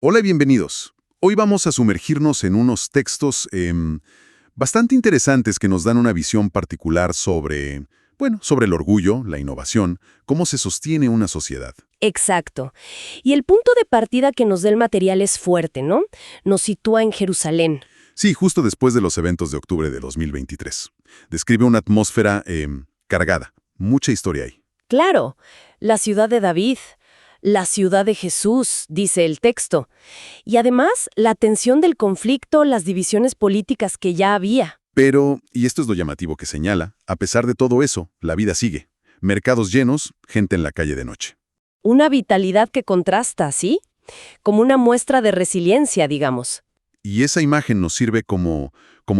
Hola y bienvenidos. Hoy vamos a sumergirnos en unos textos bastante interesantes que nos dan una visión particular sobre, bueno, sobre el orgullo, la innovación, cómo se sostiene una sociedad. Exacto. Y el punto de partida que nos da el material es fuerte, ¿no? Nos sitúa en Jerusalén. Sí, justo después de los eventos de octubre de 2023. Describe una atmósfera cargada, mucha historia ahí. Claro, la ciudad de David, la ciudad de Jesús, dice el texto. Y además, la tensión del conflicto, las divisiones políticas que ya había. Pero, y esto es lo llamativo que señala, a pesar de todo eso, la vida sigue. Mercados llenos, gente en la calle de noche. Una vitalidad que contrasta, ¿sí? Como una muestra de resiliencia, digamos. Y esa imagen nos sirve como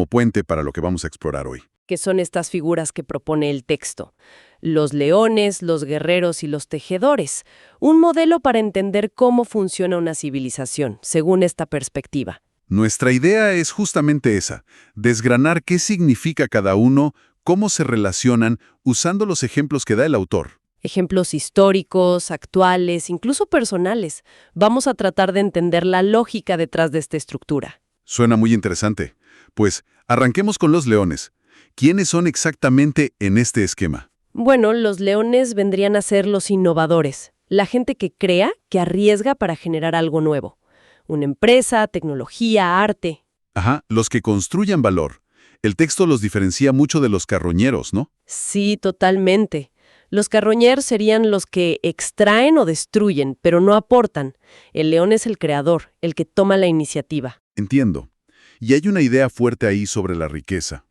puente para lo que vamos a explorar hoy. Que son estas figuras que propone el texto. Los leones, los guerreros y los tejedores. Un modelo para entender cómo funciona una civilización, según esta perspectiva. Nuestra idea es justamente esa, desgranar qué significa cada uno, cómo se relacionan, usando los ejemplos que da el autor. Ejemplos históricos, actuales, incluso personales. Vamos a tratar de entender la lógica detrás de esta estructura. Suena muy interesante. Pues, arranquemos con los leones. ¿Quiénes son exactamente en este esquema? Bueno, los leones vendrían a ser los innovadores, la gente que crea, que arriesga para generar algo nuevo. Una empresa, tecnología, arte. Ajá, los que construyan valor. El texto los diferencia mucho de los carroñeros, ¿no? Sí, totalmente. Los carroñeros serían los que extraen o destruyen, pero no aportan. El león es el creador, el que toma la iniciativa. Entiendo. Y hay una idea fuerte ahí sobre la riqueza,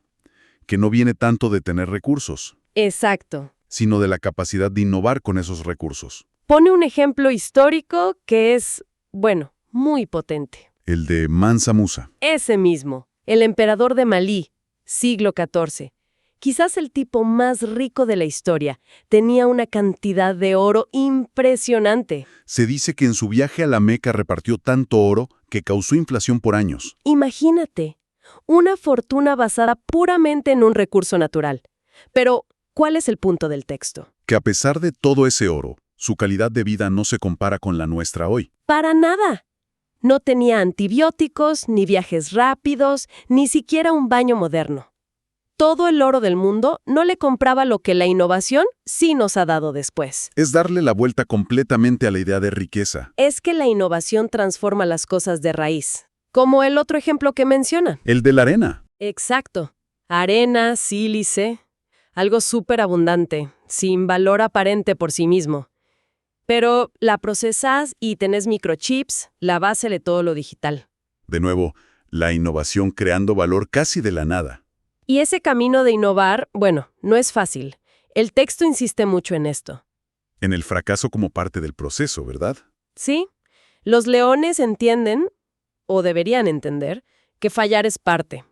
que no viene tanto de tener recursos, Exacto. sino de la capacidad de innovar con esos recursos. Pone un ejemplo histórico que es, bueno, muy potente. El de Mansa Musa. Ese mismo, el emperador de Malí, siglo XIV. Quizás el tipo más rico de la historia, tenía una cantidad de oro impresionante. Se dice que en su viaje a la Meca repartió tanto oro que causó inflación por años. Imagínate, una fortuna basada puramente en un recurso natural. Pero, ¿cuál es el punto del texto? Que a pesar de todo ese oro, su calidad de vida no se compara con la nuestra hoy. Para nada. No tenía antibióticos, ni viajes rápidos, ni siquiera un baño moderno. Todo el oro del mundo no le compraba lo que la innovación sí nos ha dado después. Es darle la vuelta completamente a la idea de riqueza. Es que la innovación transforma las cosas de raíz. Como el otro ejemplo que menciona. El de la arena. Exacto. Arena, sílice, algo súper abundante, sin valor aparente por sí mismo. Pero la procesás y tenés microchips, la base de todo lo digital. De nuevo, la innovación creando valor casi de la nada. Y ese camino de innovar, bueno, no es fácil. El texto insiste mucho en esto. En el fracaso como parte del proceso, ¿verdad? ¿Sí? Los leones entienden, o deberían entender, que fallar es parte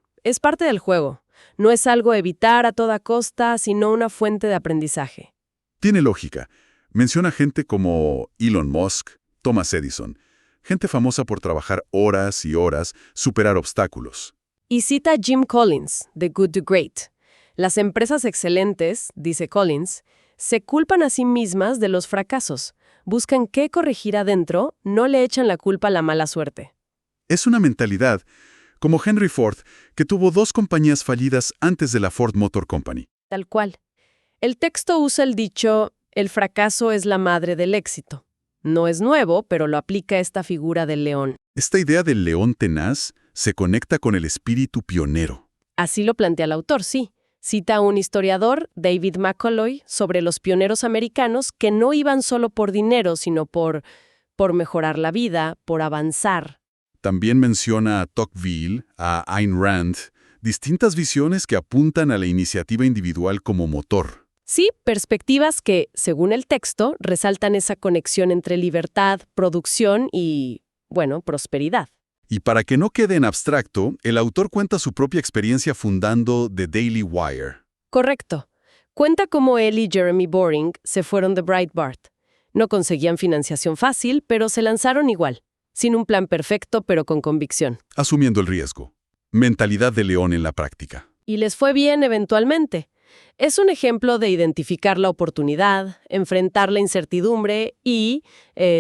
del juego. No es algo a evitar a toda costa, sino una fuente de aprendizaje. Tiene lógica. Menciona gente como Elon Musk, Thomas Edison, gente famosa por trabajar horas y horas, superar obstáculos. Y cita a Jim Collins, de Good to Great. Las empresas excelentes, dice Collins, se culpan a sí mismas de los fracasos. Buscan qué corregir adentro, no le echan la culpa a la mala suerte. Es una mentalidad, como Henry Ford, que tuvo 2 compañías fallidas antes de la Ford Motor Company. Tal cual. El texto usa el dicho, el fracaso es la madre del éxito. No es nuevo, pero lo aplica esta figura del león. Esta idea del león tenaz se conecta con el espíritu pionero. Así lo plantea el autor, sí. Cita a un historiador, David McCullough, sobre los pioneros americanos que no iban solo por dinero, sino por mejorar la vida, por avanzar. También menciona a Tocqueville, a Ayn Rand, distintas visiones que apuntan a la iniciativa individual como motor. Sí, perspectivas que, según el texto, resaltan esa conexión entre libertad, producción y, bueno, prosperidad. Y para que no quede en abstracto, el autor cuenta su propia experiencia fundando The Daily Wire. Correcto. Cuenta cómo él y Jeremy Boring se fueron de Breitbart. No conseguían financiación fácil, pero se lanzaron igual, sin un plan perfecto, pero con convicción. Asumiendo el riesgo. Mentalidad de león en la práctica. Y les fue bien eventualmente. Es un ejemplo de identificar la oportunidad, enfrentar la incertidumbre y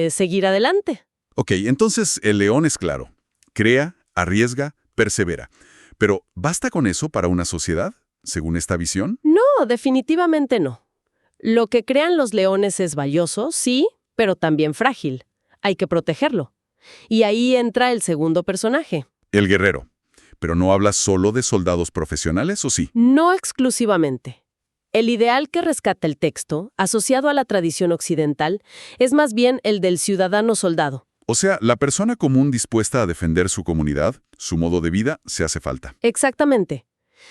seguir adelante. Ok, entonces el león es claro. Crea, arriesga, persevera. Pero, ¿basta con eso para una sociedad, según esta visión? No, definitivamente no. Lo que crean los leones es valioso, sí, pero también frágil. Hay que protegerlo. Y ahí entra el segundo personaje. El guerrero. Pero no habla solo de soldados profesionales, ¿o sí? No exclusivamente. El ideal que rescata el texto, asociado a la tradición occidental, es más bien el del ciudadano soldado. O sea, la persona común dispuesta a defender su comunidad, su modo de vida, se hace falta. Exactamente.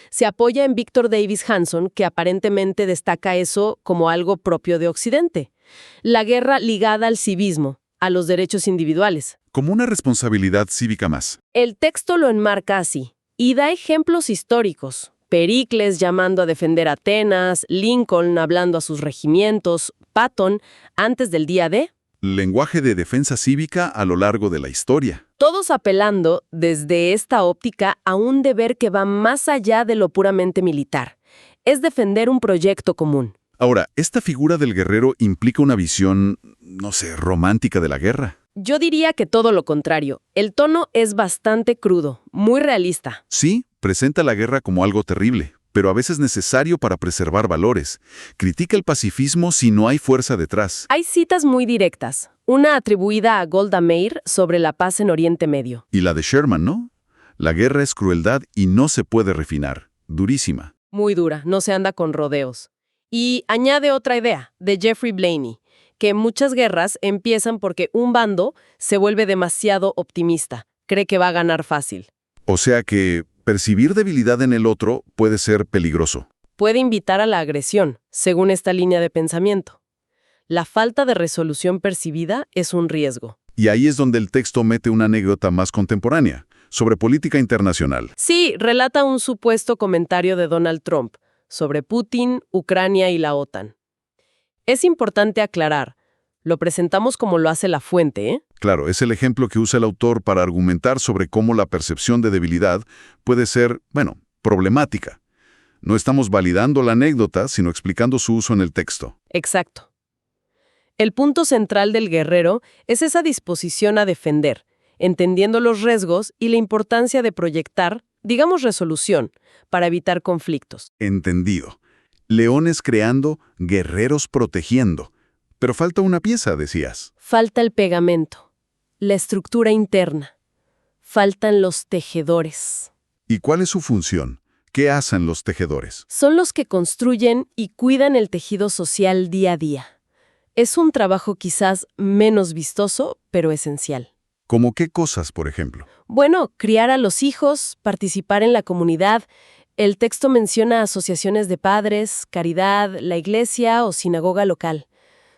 Se apoya en Victor Davis Hanson, que aparentemente destaca eso como algo propio de Occidente. La guerra ligada al civismo, a los derechos individuales. Como una responsabilidad cívica más. El texto lo enmarca así, y da ejemplos históricos. Pericles llamando a defender Atenas, Lincoln hablando a sus regimientos, Patton antes del día D. Lenguaje de defensa cívica a lo largo de la historia. Todos apelando, desde esta óptica, a un deber que va más allá de lo puramente militar. Es defender un proyecto común. Ahora, esta figura del guerrero implica una visión, no sé, romántica de la guerra. Yo diría que todo lo contrario. El tono es bastante crudo, muy realista. Sí, presenta la guerra como algo terrible, pero a veces necesario para preservar valores. Critica el pacifismo si no hay fuerza detrás. Hay citas muy directas. Una atribuida a Golda Meir sobre la paz en Oriente Medio. Y la de Sherman, ¿no? La guerra es crueldad y no se puede refinar. Durísima. Muy dura, no se anda con rodeos. Y añade otra idea, de Jeffrey Blaney, que muchas guerras empiezan porque un bando se vuelve demasiado optimista, cree que va a ganar fácil. O sea que percibir debilidad en el otro puede ser peligroso. Puede invitar a la agresión, según esta línea de pensamiento. La falta de resolución percibida es un riesgo. Y ahí es donde el texto mete una anécdota más contemporánea, sobre política internacional. Sí, relata un supuesto comentario de Donald Trump sobre Putin, Ucrania y la OTAN. Es importante aclarar, lo presentamos como lo hace la fuente, ¿eh? Claro, es el ejemplo que usa el autor para argumentar sobre cómo la percepción de debilidad puede ser, bueno, problemática. No estamos validando la anécdota, sino explicando su uso en el texto. Exacto. El punto central del guerrero es esa disposición a defender, entendiendo los riesgos y la importancia de proyectar, digamos, resolución, para evitar conflictos. Entendido. Leones creando, guerreros protegiendo. Pero falta una pieza, decías. Falta el pegamento, la estructura interna. Faltan los tejedores. ¿Y cuál es su función? ¿Qué hacen los tejedores? Son los que construyen y cuidan el tejido social día a día. Es un trabajo quizás menos vistoso, pero esencial. ¿Cómo qué cosas, por ejemplo? Bueno, criar a los hijos, participar en la comunidad. El texto menciona asociaciones de padres, caridad, la iglesia o sinagoga local.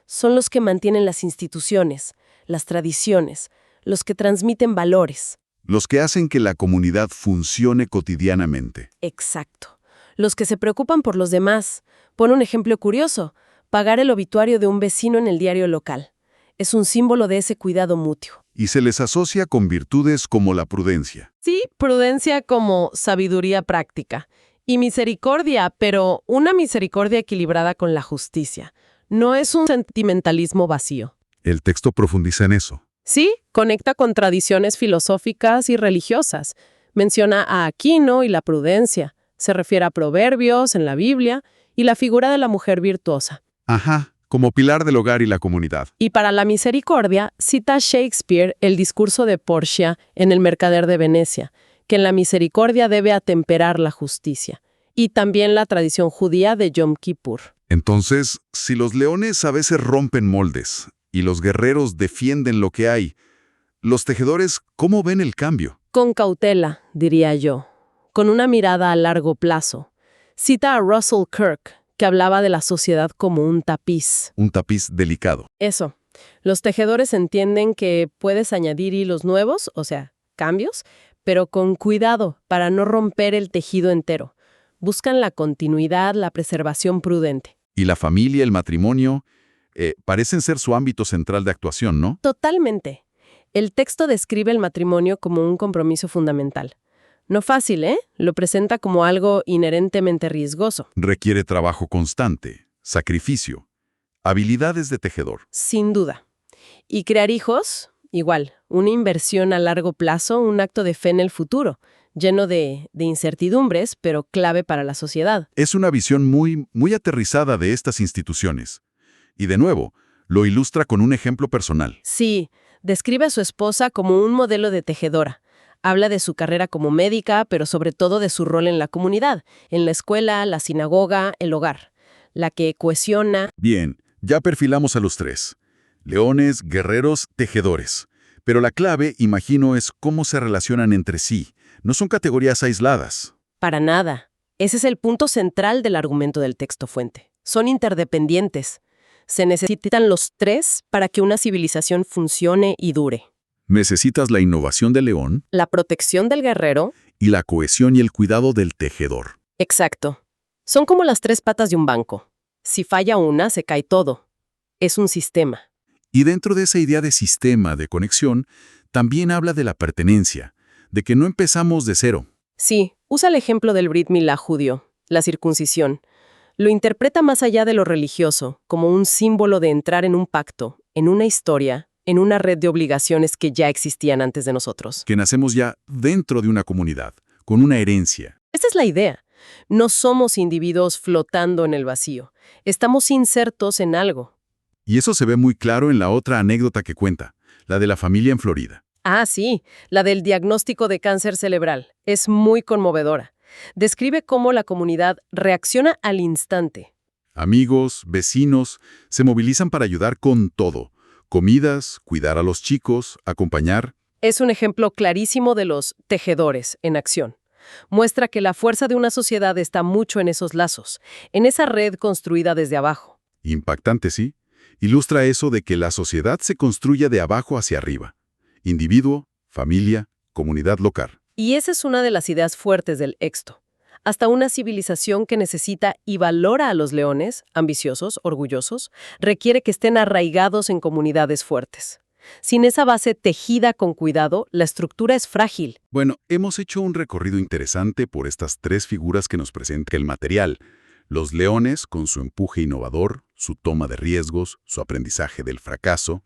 Son los que mantienen las instituciones, las tradiciones, los que transmiten valores. Los que hacen que la comunidad funcione cotidianamente. Exacto. Los que se preocupan por los demás. Pon un ejemplo curioso. Pagar el obituario de un vecino en el diario local. Es un símbolo de ese cuidado mutuo. Y se les asocia con virtudes como la prudencia. Sí, prudencia como sabiduría práctica. Y misericordia, pero una misericordia equilibrada con la justicia. No es un sentimentalismo vacío. El texto profundiza en eso. Sí, conecta con tradiciones filosóficas y religiosas. Menciona a Aquino y la prudencia. Se refiere a proverbios en la Biblia y la figura de la mujer virtuosa. Ajá, como pilar del hogar y la comunidad. Y para la misericordia, cita a Shakespeare el discurso de Porcia en El Mercader de Venecia, que en la misericordia debe atemperar la justicia. Y también la tradición judía de Yom Kippur. Entonces, si los leones a veces rompen moldes y los guerreros defienden lo que hay, los tejedores, ¿cómo ven el cambio? Con cautela, diría yo, con una mirada a largo plazo. Cita a Russell Kirk, que hablaba de la sociedad como un tapiz. Un tapiz delicado. Eso. Los tejedores entienden que puedes añadir hilos nuevos, o sea, cambios, pero con cuidado para no romper el tejido entero. Buscan la continuidad, la preservación prudente. Y la familia, el matrimonio, parecen ser su ámbito central de actuación, ¿no? Totalmente. El texto describe el matrimonio como un compromiso fundamental. No fácil, ¿eh? Lo presenta como algo inherentemente riesgoso. Requiere trabajo constante, sacrificio, habilidades de tejedor. Sin duda. Y crear hijos, igual, una inversión a largo plazo, un acto de fe en el futuro, lleno de incertidumbres, pero clave para la sociedad. Es una visión muy aterrizada de estas instituciones. Y de nuevo, lo ilustra con un ejemplo personal. Sí, describe a su esposa como un modelo de tejedora. Habla de su carrera como médica, pero sobre todo de su rol en la comunidad, en la escuela, la sinagoga, el hogar, la que cohesiona. Bien, ya perfilamos a los tres. Leones, guerreros, tejedores. Pero la clave, imagino, es cómo se relacionan entre sí. No son categorías aisladas. Para nada. Ese es el punto central del argumento del texto fuente. Son interdependientes. Se necesitan los tres para que una civilización funcione y dure. Necesitas la innovación del león La protección del guerrero. y la cohesión y el cuidado del tejedor. Exacto. Son como las tres patas de un banco. Si falla una, se cae todo. Es un sistema. Y dentro de esa idea de sistema, de conexión, también habla de la pertenencia, de que no empezamos de cero. Sí, usa el ejemplo del Brit Milá judío, la circuncisión. Lo interpreta más allá de lo religioso, como un símbolo de entrar en un pacto, en una historia, en una red de obligaciones que ya existían antes de nosotros. Que nacemos ya dentro de una comunidad, con una herencia. Esta es la idea. No somos individuos flotando en el vacío. Estamos insertos en algo. Y eso se ve muy claro en la otra anécdota que cuenta, la de la familia en Florida. Ah, sí, la del diagnóstico de cáncer cerebral. Es muy conmovedora. Describe cómo la comunidad reacciona al instante. Amigos, vecinos, se movilizan para ayudar con todo. Comidas, cuidar a los chicos, acompañar. Es un ejemplo clarísimo de los tejedores en acción. Muestra que la fuerza de una sociedad está mucho en esos lazos, en esa red construida desde abajo. Impactante, ¿sí? Ilustra eso de que la sociedad se construye de abajo hacia arriba. Individuo, familia, comunidad local. Y esa es una de las ideas fuertes del Éxodo. Hasta una civilización que necesita y valora a los leones, ambiciosos, orgullosos, requiere que estén arraigados en comunidades fuertes. Sin esa base tejida con cuidado, la estructura es frágil. Bueno, hemos hecho un recorrido interesante por estas tres figuras que nos presenta el material. Los leones, con su empuje innovador, su toma de riesgos, su aprendizaje del fracaso.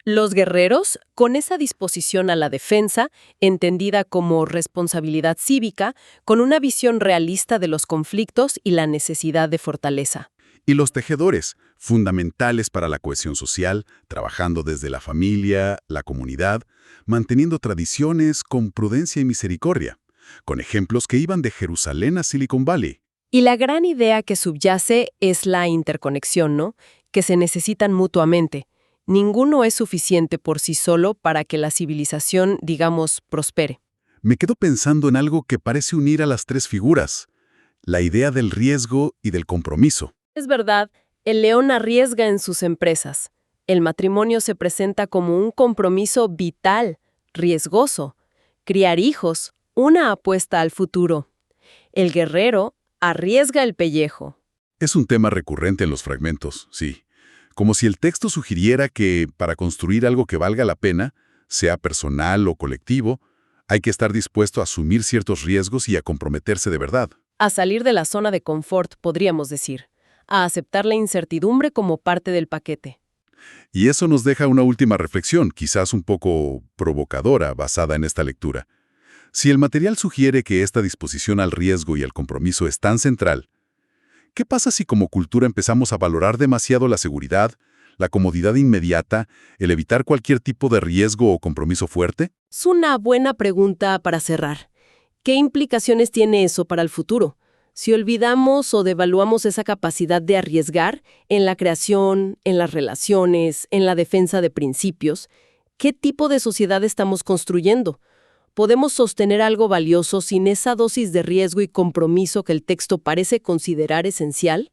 Los guerreros, con esa disposición a la defensa, entendida como responsabilidad cívica, con una visión realista de los conflictos y la necesidad de fortaleza. Y los tejedores, fundamentales para la cohesión social, trabajando desde la familia, la comunidad, manteniendo tradiciones con prudencia y misericordia, con ejemplos que iban de Jerusalén a Silicon Valley. Y la gran idea que subyace es la interconexión, ¿no? Que se necesitan mutuamente. Ninguno es suficiente por sí solo para que la civilización, digamos, prospere. Me quedo pensando en algo que parece unir a las tres figuras, la idea del riesgo y del compromiso. Es verdad, el león arriesga en sus empresas. El matrimonio se presenta como un compromiso vital, riesgoso. Criar hijos, una apuesta al futuro. El guerrero arriesga el pellejo. Es un tema recurrente en los fragmentos, sí. Como si el texto sugiriera que, para construir algo que valga la pena, sea personal o colectivo, hay que estar dispuesto a asumir ciertos riesgos y a comprometerse de verdad. A salir de la zona de confort, podríamos decir. A aceptar la incertidumbre como parte del paquete. Y eso nos deja una última reflexión, quizás un poco provocadora, basada en esta lectura. Si el material sugiere que esta disposición al riesgo y al compromiso es tan central, ¿qué pasa si como cultura empezamos a valorar demasiado la seguridad, la comodidad inmediata, el evitar cualquier tipo de riesgo o compromiso fuerte? Es una buena pregunta para cerrar. ¿Qué implicaciones tiene eso para el futuro? Si olvidamos o devaluamos esa capacidad de arriesgar en la creación, en las relaciones, en la defensa de principios, ¿qué tipo de sociedad estamos construyendo? ¿Podemos sostener algo valioso sin esa dosis de riesgo y compromiso que el texto parece considerar esencial?